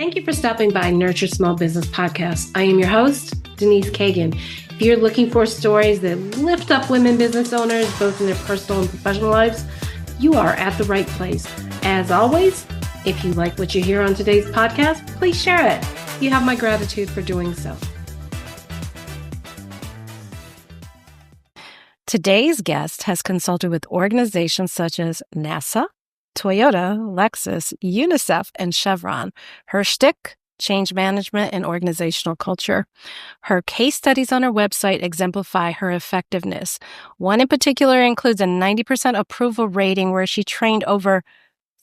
Thank you for stopping by Nurture Small Business Podcast. I am your host, Denise Kagan. If you're looking for stories that lift up women business owners, both in their personal and professional lives, you are at the right place. As always, if you like what you hear on today's podcast, please share it. You have my gratitude for doing so. Today's guest has consulted with organizations such as NASA, Toyota, Lexus, UNICEF, and Chevron. Her shtick, change management and organizational culture. Her case studies on her website exemplify her effectiveness. One in particular includes a 90% approval rating where she trained over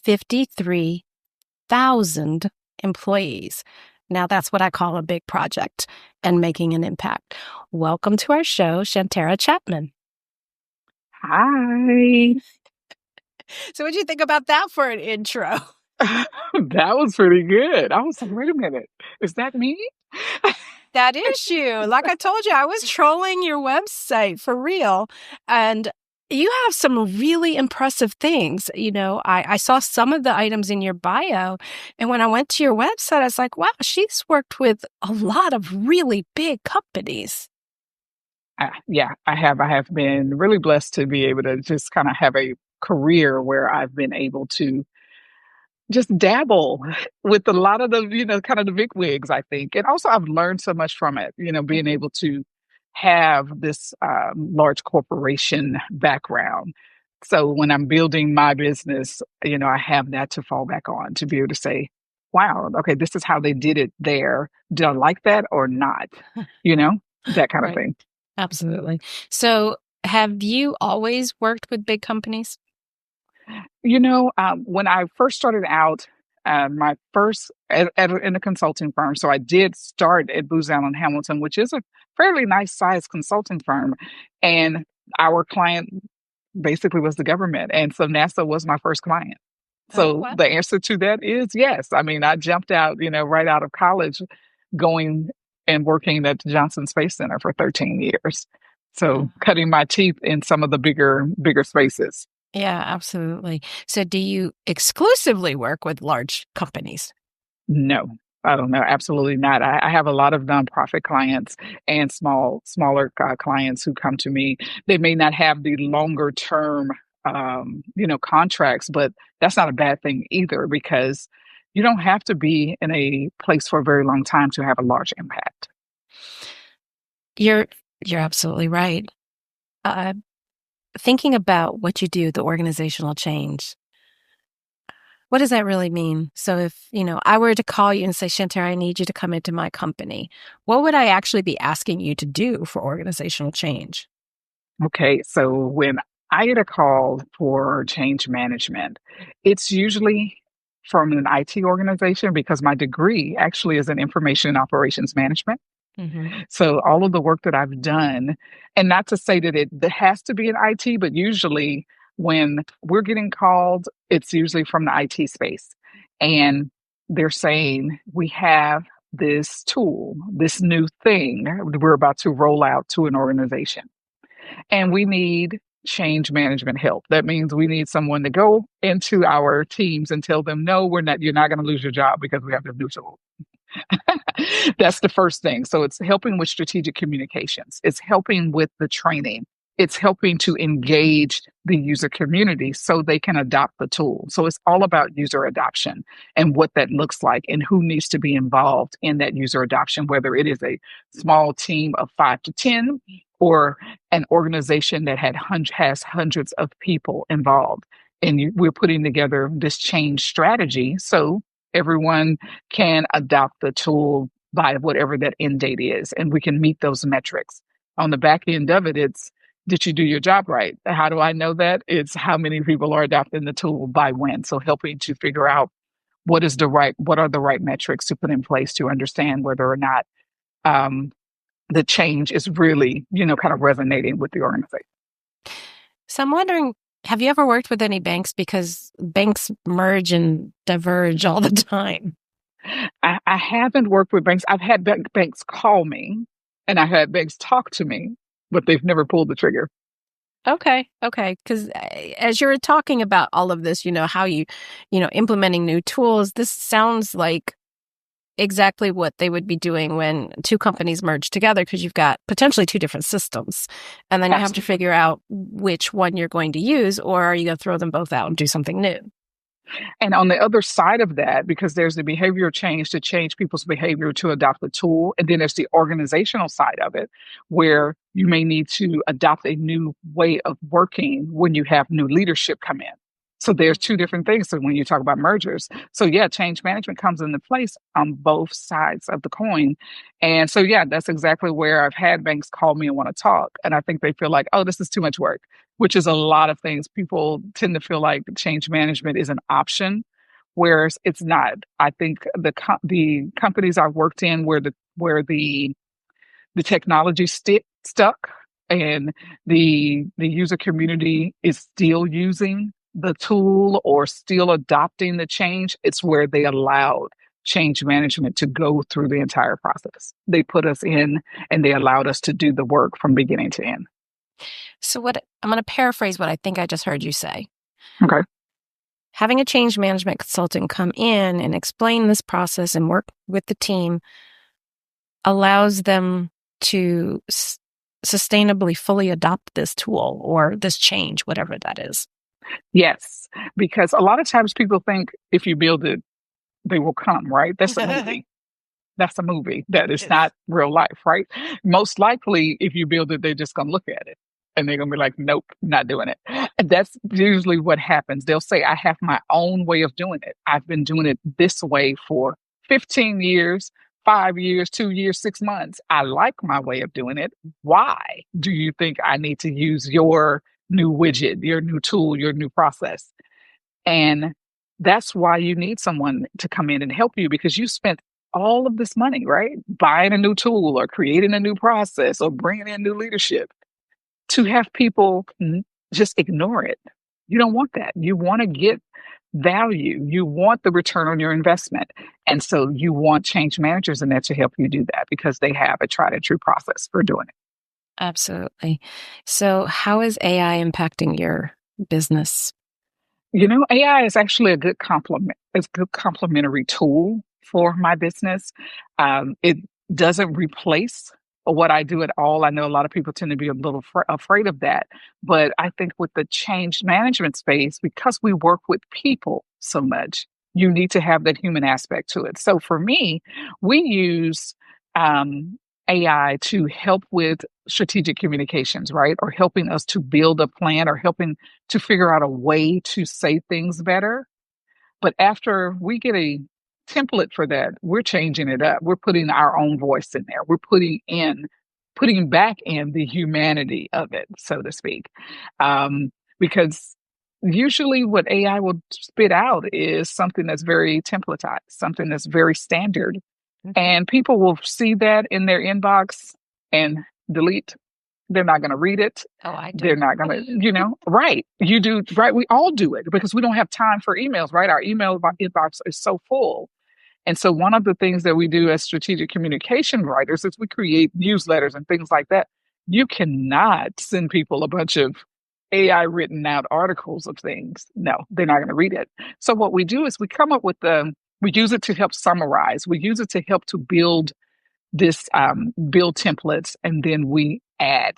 53,000 employees. Now that's what I call a big project and making an impact. Welcome to our show, Shantera Chatman. Hi. So what did you think about that for an intro? That was pretty good. I was like, wait a minute. Is that me? That is you. Like I told you, I was trolling your website for real. And you have some really impressive things. You know, I saw some of the items in your bio. And when I went to your website, I was like, wow, she's worked with a lot of really big companies. Yeah, I have. I have been really blessed to be able to just kind of have a career where I've been able to just dabble with a lot of the, kind of the big wigs, I think. And also I've learned so much from it, being able to have this large corporation background. So when I'm building my business, I have that to fall back on to be able to say, wow, okay, this is how they did it there. Did I like that or not? That kind of thing. Absolutely. So have you always worked with big companies? When I first started out, my first in a consulting firm. So I did start at Booz Allen Hamilton, which is a fairly nice sized consulting firm. And our client basically was the government. And so NASA was my first client. So the answer to that is yes. I mean, I jumped out, right out of college going and working at the Johnson Space Center for 13 years. So cutting my teeth in some of the bigger spaces. Yeah, absolutely. So do you exclusively work with large companies? No, I don't know. Absolutely not. I have a lot of nonprofit clients and smaller clients who come to me. They may not have the longer term, contracts, but that's not a bad thing either because you don't have to be in a place for a very long time to have a large impact. You're absolutely right. Thinking about what you do, the organizational change, what does that really mean? So if, I were to call you and say, Shantera, I need you to come into my company, what would I actually be asking you to do for organizational change? Okay, so when I get a call for change management, it's usually from an IT organization because my degree actually is in information and operations management. Mm-hmm. So all of the work that I've done, and not to say that it has to be in IT, but usually when we're getting called, it's usually from the IT space. And they're saying, we have this tool, this new thing we're about to roll out to an organization. And we need change management help. That means we need someone to go into our teams and tell them, no, you're not going to lose your job because we have this new tool. That's the first thing. So it's helping with strategic communications. It's helping with the training. It's helping to engage the user community so they can adopt the tool. So it's all about user adoption and what that looks like and who needs to be involved in that user adoption, whether it is a small team of 5 to 10 or an organization that has hundreds of people involved. And we're putting together this change strategy so everyone can adopt the tool by whatever that end date is, and we can meet those metrics. On the back end of it, it's, did you do your job right? How do I know that? It's how many people are adopting the tool by when. So helping to figure out what are the right metrics to put in place to understand whether or not the change is really, kind of resonating with the organization. So I'm wondering, have you ever worked with any banks? Because banks merge and diverge all the time. I haven't worked with banks. I've had banks call me and I've had banks talk to me, but they've never pulled the trigger. Okay. Because as you're talking about all of this, how you implementing new tools, this sounds like exactly what they would be doing when two companies merge together, because you've got potentially two different systems. And then you have to Absolutely. figure out which one you're going to use, or are you going to throw them both out and do something new? And on the other side of that, because there's the behavioral change to change people's behavior to adopt the tool, and then there's the organizational side of it, where you may need to adopt a new way of working when you have new leadership come in. So there's two different things. So when you talk about mergers, so yeah, change management comes into place on both sides of the coin. And so yeah, that's exactly where I've had banks call me and want to talk. And I think they feel like, oh, this is too much work, which is a lot of things. People tend to feel like change management is an option, whereas it's not. I think the companies I've worked in where the technology stuck and the user community is still using the tool or still adopting the change, it's where they allowed change management to go through the entire process. They put us in and they allowed us to do the work from beginning to end. So what I'm going to paraphrase what I think I just heard you say. Okay. Having a change management consultant come in and explain this process and work with the team allows them to sustainably fully adopt this tool or this change, whatever that is. Yes, because a lot of times people think if you build it, they will come, right? That's a movie. That's a movie. That is not real life, right? Most likely, if you build it, they're just going to look at it and they're going to be like, nope, not doing it. And that's usually what happens. They'll say, I have my own way of doing it. I've been doing it this way for 15 years, 5 years, 2 years, 6 months. I like my way of doing it. Why do you think I need to use your new widget, your new tool, your new process? And that's why you need someone to come in and help you because you spent all of this money, right? Buying a new tool or creating a new process or bringing in new leadership to have people just ignore it. You don't want that. You want to get value. You want the return on your investment. And so you want change managers in there to help you do that because they have a tried and true process for doing it. Absolutely. So how is AI impacting your business? AI is actually a good complement. It's a good complementary tool for my business. It doesn't replace what I do at all. I know a lot of people tend to be a little afraid of that, but I think with the change management space, because we work with people so much, you need to have that human aspect to it. So for me, we use AI to help with strategic communications, right? Or helping us to build a plan or helping to figure out a way to say things better. But after we get a template for that, we're changing it up. We're putting our own voice in there. We're putting back in the humanity of it, so to speak. Because usually what AI will spit out is something that's very templatized, something that's very standard. And people will see that in their inbox and delete. They're not going to read it. Oh, I do. They're not going to, right. You do, right. We all do it because we don't have time for emails, right? Our email inbox is so full. And so one of the things that we do as strategic communication writers is we create newsletters and things like that. You cannot send people a bunch of AI written out articles of things. No, they're not going to read it. So what we do is we come up with we use it to help summarize. We use it to help to build build templates, and then we add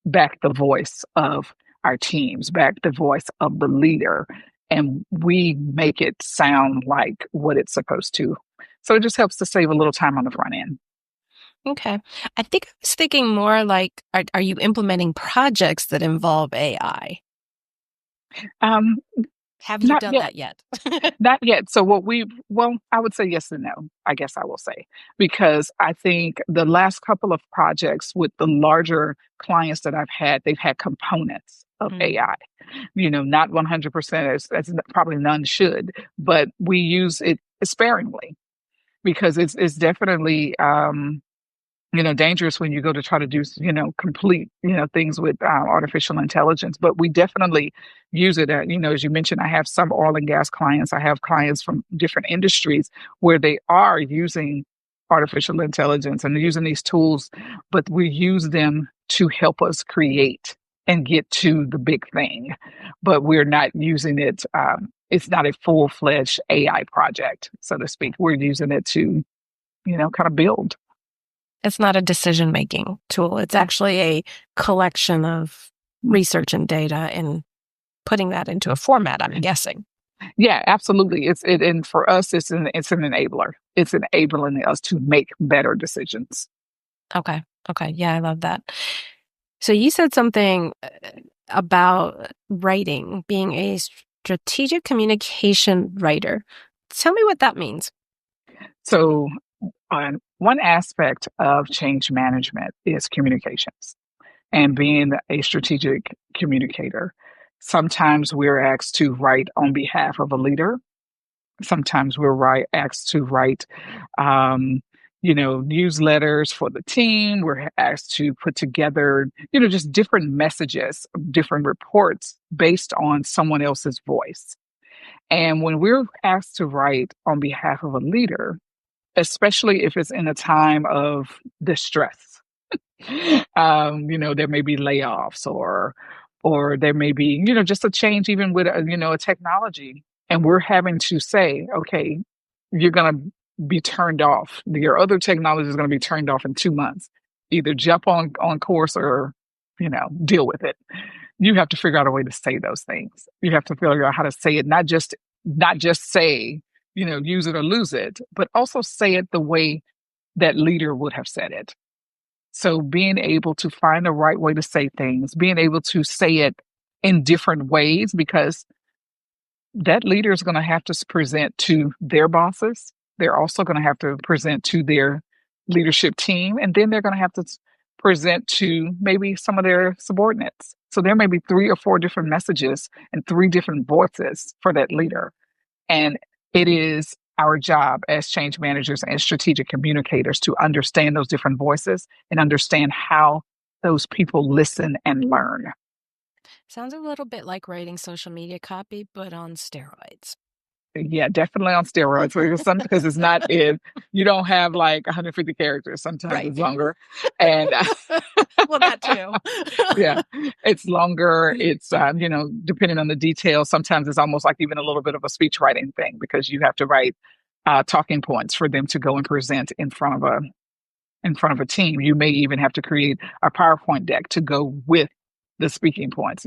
back the voice of our teams, back the voice of the leader, and we make it sound like what it's supposed to. So it just helps to save a little time on the front end. Okay. I think I was thinking more like, are you implementing projects that involve AI? Um, Have you Not done yet. that yet? Not yet. So I would say yes and no, I guess I will say, because I think the last couple of projects with the larger clients that I've had, they've had components of AI, not 100% as probably none should, but we use it sparingly because it's definitely, dangerous when you go to try to do, complete, things with artificial intelligence. But we definitely use it. As you mentioned, I have some oil and gas clients. I have clients from different industries where they are using artificial intelligence and using these tools, but we use them to help us create and get to the big thing. But we're not using it. It's not a full-fledged AI project, so to speak. We're using it to kind of build. It's not a decision-making tool. It's actually a collection of research and data and putting that into a format, I'm guessing. Yeah, absolutely. And for us, it's an enabler. It's enabling us to make better decisions. Okay. Okay. Yeah, I love that. So you said something about writing, being a strategic communication writer. Tell me what that means. So, one aspect of change management is communications and being a strategic communicator. Sometimes we're asked to write on behalf of a leader. Sometimes asked to write, um, newsletters for the team. We're asked to put together, just different messages, different reports based on someone else's voice. And when we're asked to write on behalf of a leader, especially if it's in a time of distress, there may be layoffs or there may be, just a change even with a technology. And we're having to say, okay, you're gonna be turned off. Your other technology is gonna be turned off in 2 months. Either jump on course or, deal with it. You have to figure out a way to say those things. You have to figure out how to say it, not just say, use it or lose it, but also say it the way that leader would have said it. So being able to find the right way to say things, being able to say it in different ways, because that leader is going to have to present to their bosses. They're also going to have to present to their leadership team, and then they're going to have to present to maybe some of their subordinates. So there may be 3 or 4 different messages and 3 different voices for that leader. And it is our job as change managers and strategic communicators to understand those different voices and understand how those people listen and learn. Sounds a little bit like writing social media copy, but on steroids. Yeah, definitely on steroids. Because it's not if you don't have like 150 characters. Sometimes Right. it's longer, and Well, that too. yeah, it's longer. It's depending on the details. Sometimes it's almost like even a little bit of a speech writing thing because you have to write talking points for them to go and present in front of a team. You may even have to create a PowerPoint deck to go with the speaking points.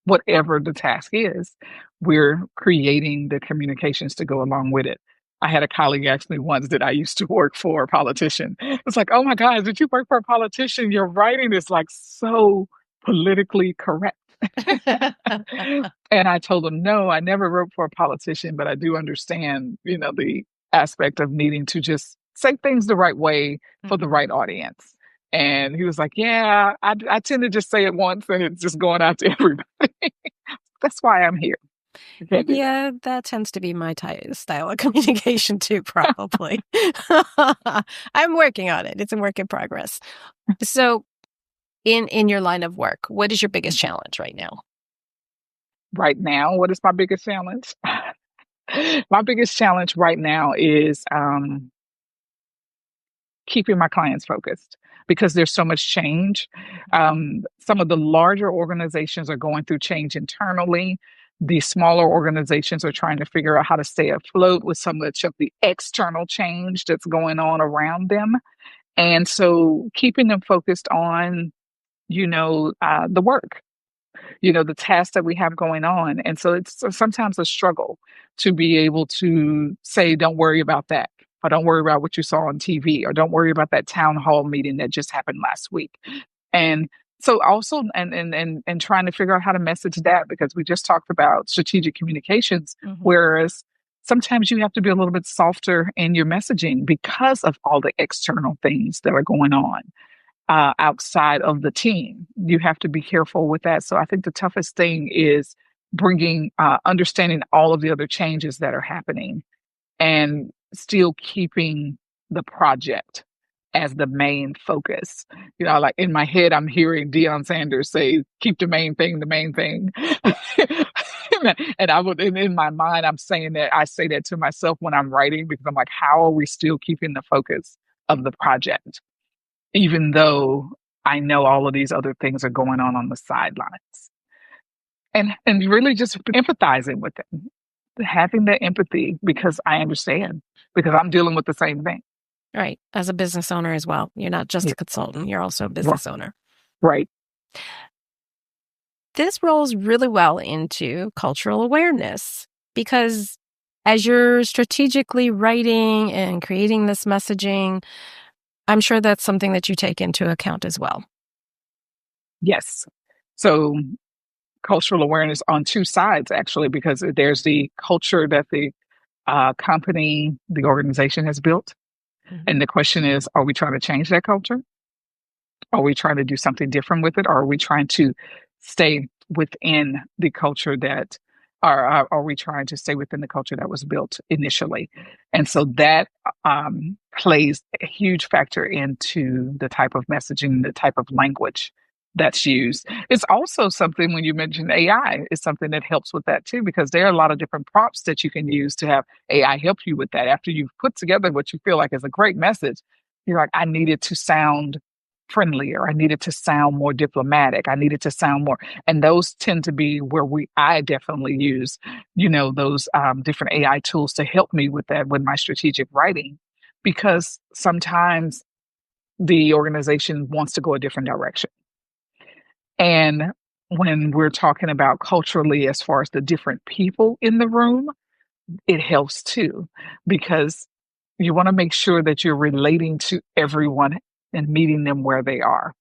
Whatever the task is, we're creating the communications to go along with it. I had a colleague ask me once, did I used to work for a politician? It's like, oh my God, did you work for a politician? Your writing is like so politically correct. And I told him, no, I never wrote for a politician, but I do understand, the aspect of needing to just say things the right way for the right audience. And he was like, yeah, I tend to just say it once and it's just going out to everybody. That's why I'm here. You can't do that. Yeah, that tends to be my style of communication too, probably. I'm working on it. It's a work in progress. So in your line of work, what is your biggest challenge right now? Right now, what is my biggest challenge? My biggest challenge right now is keeping my clients focused because there's so much change. Some of the larger organizations are going through change internally. The smaller organizations are trying to figure out how to stay afloat with so much of the external change that's going on around them. And so keeping them focused on, the work, the tasks that we have going on. And so it's sometimes a struggle to be able to say, don't worry about that, or don't worry about what you saw on TV, or don't worry about that town hall meeting that just happened last week. And so also, and trying to figure out how to message that, because we just talked about strategic communications, whereas sometimes you have to be a little bit softer in your messaging because of all the external things that are going on outside of the team. You have to be careful with that. So I think the toughest thing is understanding all of the other changes that are happening and still keeping the project as the main focus. Like in my head, I'm hearing Deion Sanders say, keep the main thing, the main thing. And in my mind, I'm saying that I say that to myself when I'm writing, because I'm like, how are we still keeping the focus of the project? Even though I know all of these other things are going on the sidelines. And really just empathizing with them, having that empathy because I understand, because I'm dealing with the same thing. Right. As a business owner as well. You're not just Yeah. a consultant, you're also a Ri- business owner. Right. This rolls really well into cultural awareness because as you're strategically writing and creating this messaging, I'm sure that's something that you take into account as well. Yes. So cultural awareness on two sides, actually, because there's the culture that the company, the organization has built. Mhm. And the question is, are we trying to change that culture? Are we trying to do something different with it? Or are we trying to stay within the culture that, or are we trying to stay within the culture that was built initially? And so that plays a huge factor into the type of messaging, the type of language that's used. It's also something when you mention AI, is something that helps with that too, because there are a lot of different prompts that you can use to have AI help you with that. After you've put together what you feel like is a great message, you're like, I need it to sound friendlier. I needed to sound more diplomatic. I needed to sound more, and those tend to be where I definitely use, those different AI tools to help me with that, with my strategic writing, because sometimes the organization wants to go a different direction. And when we're talking about culturally, as far as the different people in the room, it helps too, because you want to make sure that you're relating to everyone and meeting them where they are.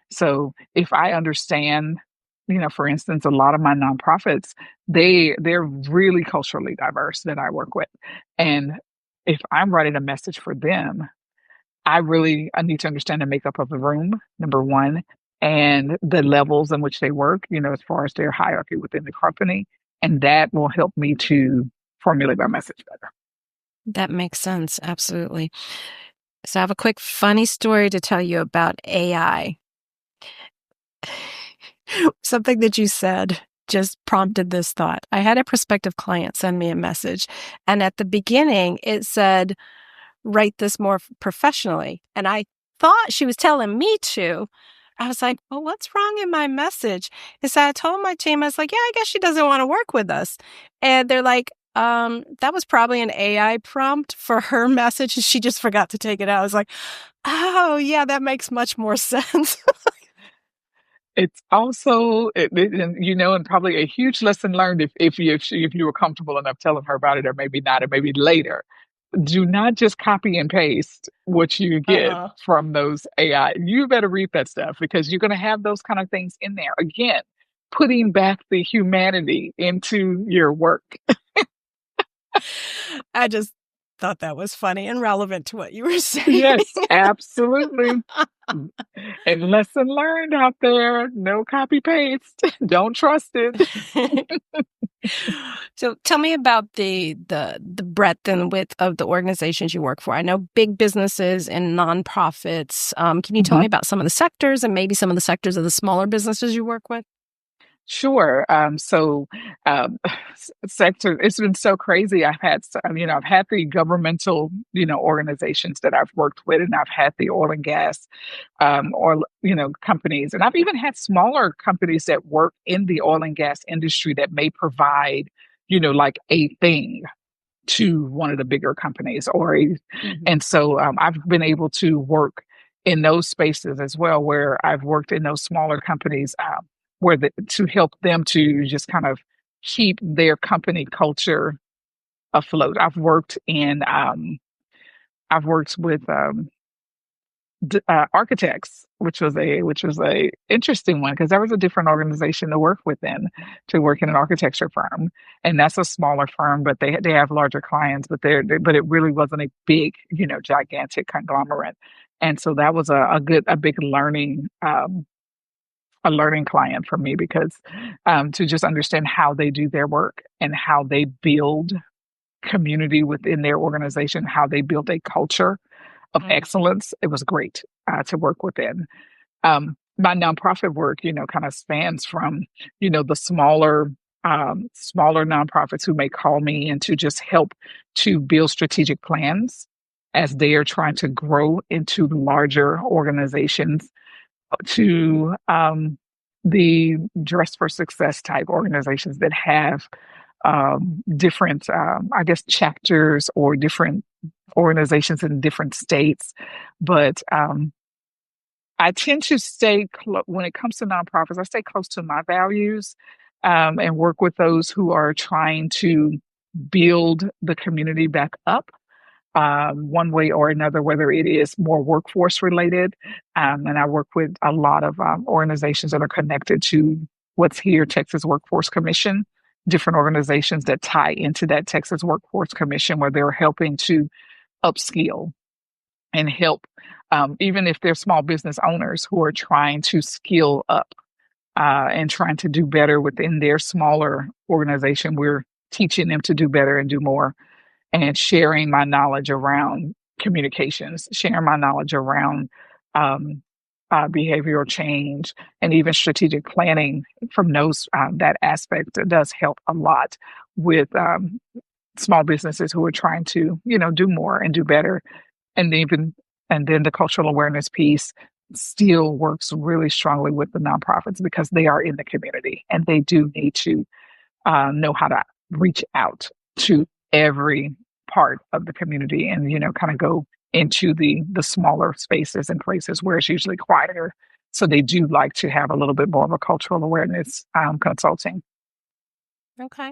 So if I understand, for instance, a lot of my nonprofits, they're really culturally diverse that I work with. And if I'm writing a message for them, I need to understand the makeup of the room, number one, and the levels in which they work, as far as their hierarchy within the company. And that will help me to formulate my message better. That makes sense. Absolutely. So I have a quick funny story to tell you about AI. Something that you said just prompted this thought. I had a prospective client send me a message, and at the beginning, it said, write this more professionally. And I thought she was telling me to. I was like, well, what's wrong in my message? And so I told my team, I was like, yeah, I guess she doesn't want to work with us. And they're like, that was probably an AI prompt for her message. She just forgot to take it out. I was like, oh, yeah, that makes much more sense. It's also, and probably a huge lesson learned if you were comfortable enough telling her about it, or maybe not, or maybe later. Do not just copy and paste what you get Uh-uh. from those AI. You better read that stuff, because you're going to have those kind of things in there. Again, putting back the humanity into your work. I just thought that was funny and relevant to what you were saying. Yes, absolutely. And lesson learned out there, no copy paste. Don't trust it. So tell me about the breadth and width of the organizations you work for. I know big businesses and nonprofits. Can you tell me about some of the sectors and maybe some of the sectors of the smaller businesses you work with? Sure. Um, sector, it's been so crazy. I've had the governmental, organizations that I've worked with, and I've had the oil and gas, or, companies. And I've even had smaller companies that work in the oil and gas industry that may provide, like a thing to one of the bigger companies, Mhm. and so I've been able to work in those spaces as well, where I've worked in those smaller companies, to help them to just kind of keep their company culture afloat. I've worked with architects, which was a interesting one, because there was a different organization to work within, to work in an architecture firm, and that's a smaller firm, but they have larger clients, but it really wasn't a big, gigantic conglomerate, and so that was a big learning, a learning client for me, because to just understand how they do their work and how they build community within their organization, how they build a culture of Mhm. excellence. It was great to work within. My nonprofit work, kind of spans from, the smaller nonprofits who may call me and to just help to build strategic plans as they are trying to grow into larger organizations, to the Dress for Success type organizations that have different, I guess, chapters or different organizations in different states. But I tend to stay when it comes to nonprofits, I stay close to my values, and work with those who are trying to build the community back up, one way or another, whether it is more workforce related. And I work with a lot of organizations that are connected to what's here, Texas Workforce Commission, different organizations that tie into that Texas Workforce Commission, where they're helping to upskill and help, even if they're small business owners who are trying to skill up, and trying to do better within their smaller organization. We're teaching them to do better and do more, and sharing my knowledge around communications, sharing my knowledge around um, behavioral change, and even strategic planning from those, that aspect does help a lot with small businesses who are trying to, do more and do better. And even and then the cultural awareness piece still works really strongly with the nonprofits because they are in the community and they do need to know how to reach out to every part of the community, and kind of go into the smaller spaces and places where it's usually quieter. So they do like to have a little bit more of a cultural awareness consulting. Okay.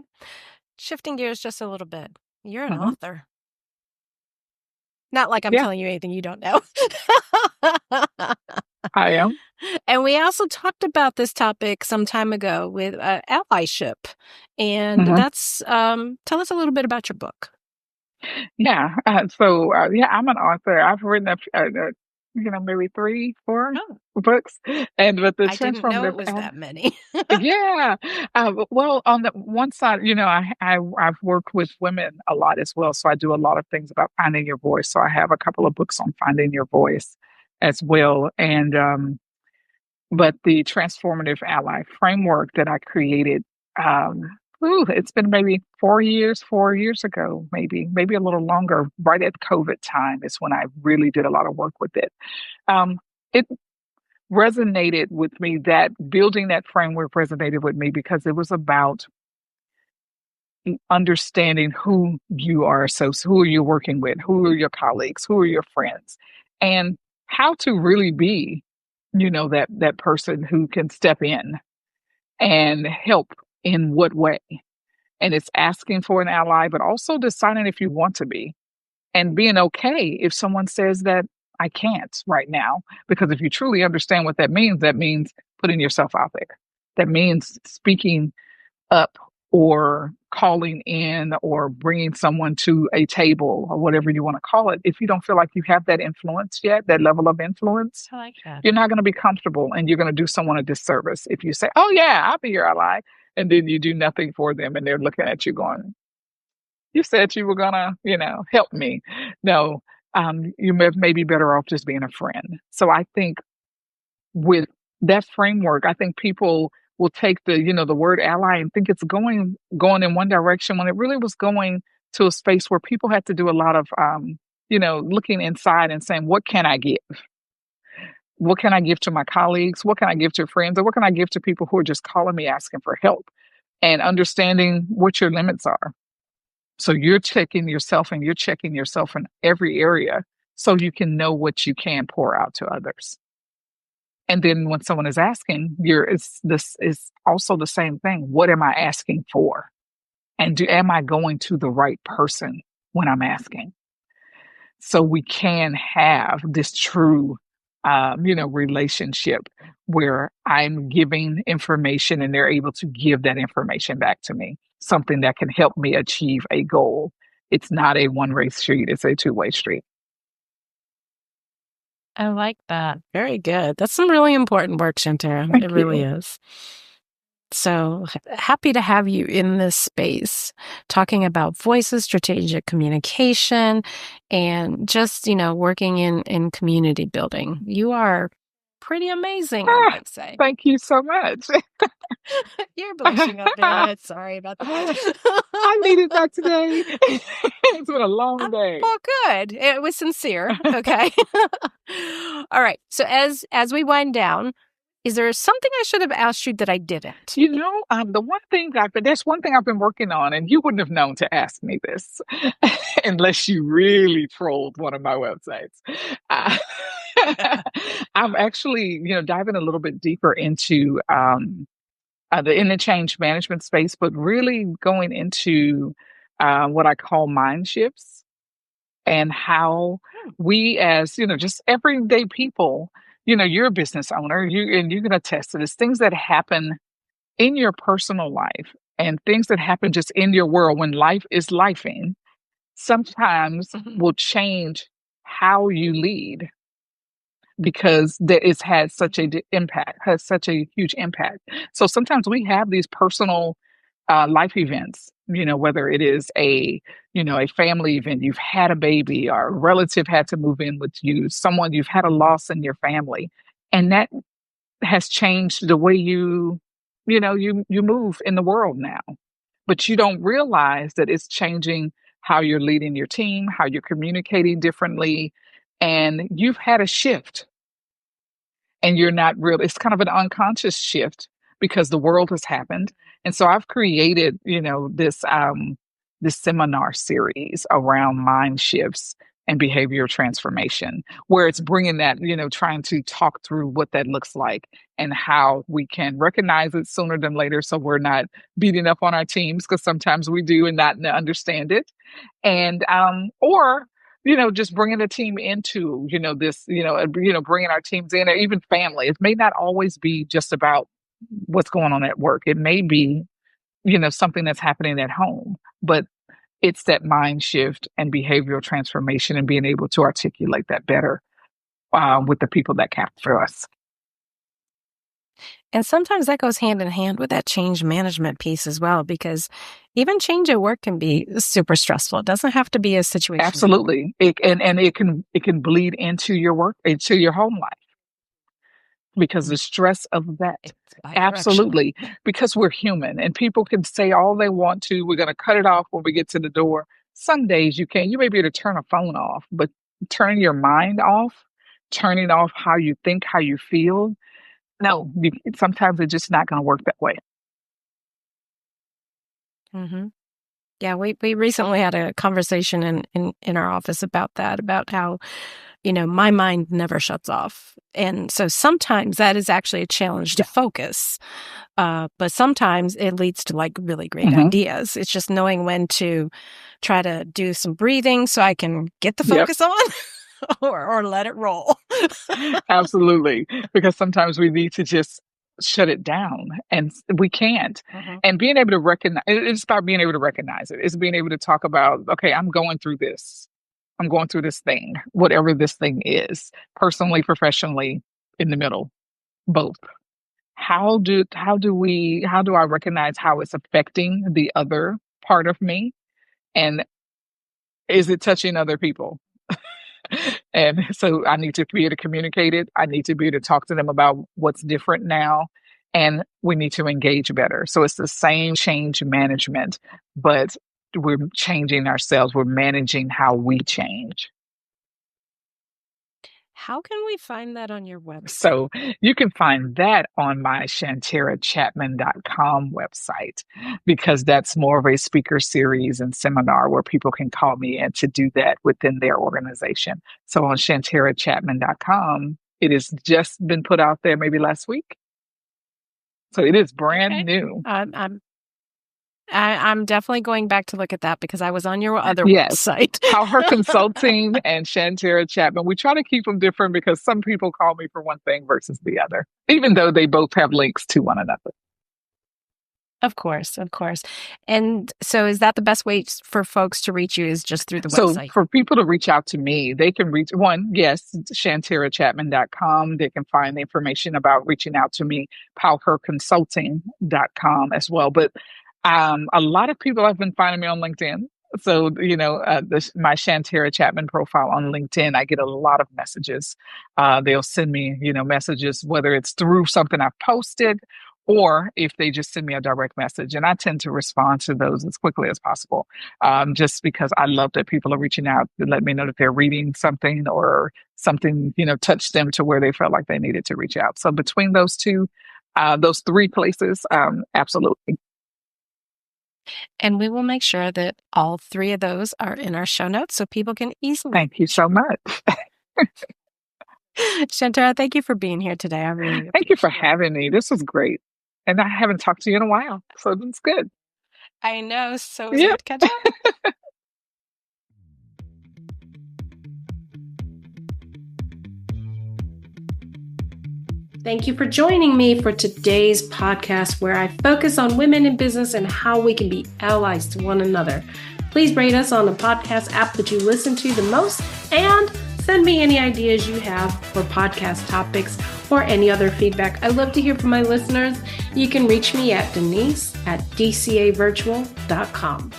Shifting gears just a little bit. You're an Hmm. author. Not like I'm Yeah, telling you anything you don't know. I am. And we also talked about this topic some time ago with allyship. And Hmm. that's, tell us a little bit about your book. Yeah. Yeah, I'm an author. I've written maybe three, four Oh, books, and with the I didn't know it transformative. was that many. Yeah. Well, on the one side, I've worked with women a lot as well. So I do a lot of things about finding your voice. So I have a couple of books on finding your voice as well. And but the transformative ally framework that I created, it's been maybe 4 years ago, maybe a little longer, right at COVID time is when I really did a lot of work with it. Um, it resonated with me, that building that framework resonated with me because it was about understanding who you are, so who are you working with, who are your colleagues, who are your friends, and how to really be, that person who can step in and help in what way. And it's asking for an ally, but also deciding if you want to be, and being okay if someone says that I can't right now. Because if you truly understand what that means putting yourself out there. That means speaking up, or calling in, or bringing someone to a table, or whatever you want to call it. If you don't feel like you have that influence yet, that level of influence, I like that. you're not going to be comfortable, and you're going to do someone a disservice if you say, "Oh, yeah, I'll be your ally," and then you do nothing for them and they're looking at you going, "You said you were gonna, help me." No, you may be better off just being a friend. So I think with that framework, I think people will take the word ally and think it's going in one direction when it really was going to a space where people had to do a lot of looking inside and saying, what can I give? What can I give to my colleagues? What can I give to friends? Or what can I give to people who are just calling me asking for help? And understanding what your limits are. So you're checking yourself, and you're checking yourself in every area so you can know what you can pour out to others. And then when someone is asking, this is also the same thing. What am I asking for? And am I going to the right person when I'm asking? So we can have this true, relationship where I'm giving information and they're able to give that information back to me, something that can help me achieve a goal. It's not a one-way street, it's a two-way street. I like that. Very good. That's some really important work, Shantara. It Thank really you. is. So happy to have you in this space talking about voices, strategic communication, and just, working in community building. You are pretty amazing, I Ah, might say. thank you so much. You're blushing a bit. Sorry about that. I needed that today. It's been a long day. Well, good. It was sincere. Okay. All right. So as we wind down, Is there something I should have asked you that I didn't? There's one thing I've been working on, and you wouldn't have known to ask me this unless you really trolled one of my websites. Uh, I'm actually, diving a little bit deeper into in the change management space, but really going into what I call mind shifts and how we, as just everyday people, you're a business owner, you can attest to this, things that happen in your personal life and things that happen just in your world when life is lifing sometimes will change how you lead because it's had such has such a huge impact. So sometimes we have these personal life events, whether it is a family event, you've had a baby or a relative had to move in with you, someone you've had a loss in your family, and that has changed the way you move in the world now. But you don't realize that it's changing how you're leading your team, how you're communicating differently, and you've had a shift and you're not real. It's kind of an unconscious shift because the world has happened. And so I've created, this seminar series around mind shifts and behavioral transformation, where it's bringing that, trying to talk through what that looks like and how we can recognize it sooner than later, so we're not beating up on our teams, because sometimes we do and not understand it, and or just bringing the team into, this, bringing our teams in, or even family. It may not always be just about what's going on at work. It may be, something that's happening at home, but it's that mind shift and behavioral transformation and being able to articulate that better with the people that count for us. And sometimes that goes hand in hand with that change management piece as well, because even change at work can be super stressful. It doesn't have to be a situation. Absolutely. It can bleed into your work, into your home life, because the stress of that. Absolutely. Because we're human and people can say all they want to. We're going to cut it off when we get to the door. Some days you can't. You may be able to turn a phone off, but turning your mind off, turning off how you think, how you feel. No, sometimes it's just not going to work that way. Mm-hmm. Yeah, we recently had a conversation in our office about that, about how, my mind never shuts off. And so sometimes that is actually a challenge to focus. But sometimes it leads to like really great ideas. It's just knowing when to try to do some breathing so I can get the focus on or let it roll. Absolutely. Because sometimes we need to just shut it down and we can't. And being able to recognize, it's about being able to recognize it. It's being able to talk about, okay, I'm going through this. I'm going through this thing, whatever this thing is, personally, professionally, in the middle, both. How do I recognize how it's affecting the other part of me? And is it touching other people? And so I need to be able to communicate it. I need to be able to talk to them about what's different now. And we need to engage better. So it's the same change management, but we're changing ourselves. We're managing how we change. How can we find that on your website? So you can find that on my ShanteraChatman.com website, because that's more of a speaker series and seminar where people can call me in to do that within their organization. So on ShanteraChatman.com, it has just been put out there maybe last week. So it is brand new. I'm definitely going back to look at that because I was on your other website. How Her Consulting and Shantera Chatman. We try to keep them different because some people call me for one thing versus the other, even though they both have links to one another. Of course. And so is that the best way for folks to reach you, is just through the website? So for people to reach out to me, they can reach ShanteraChatman.com. They can find the information about reaching out to me, PowHerConsulting.com as well. But a lot of people have been finding me on LinkedIn. So, my Shantera Chatman profile on LinkedIn, I get a lot of messages. They'll send me, messages, whether it's through something I've posted or if they just send me a direct message. And I tend to respond to those as quickly as possible, just because I love that people are reaching out to let me know that they're reading something or something, touched them to where they felt like they needed to reach out. So between those three places, absolutely. And we will make sure that all three of those are in our show notes so people can easily. Thank you so much. Shantera, thank you for being here today. I really Thank you for having me. This was great. And I haven't talked to you in a while, so it's good. I know. So it was Yeah. good to catch up. Thank you for joining me for today's podcast, where I focus on women in business and how we can be allies to one another. Please rate us on the podcast app that you listen to the most, and send me any ideas you have for podcast topics or any other feedback. I love to hear from my listeners. You can reach me at denise@dcavirtual.com.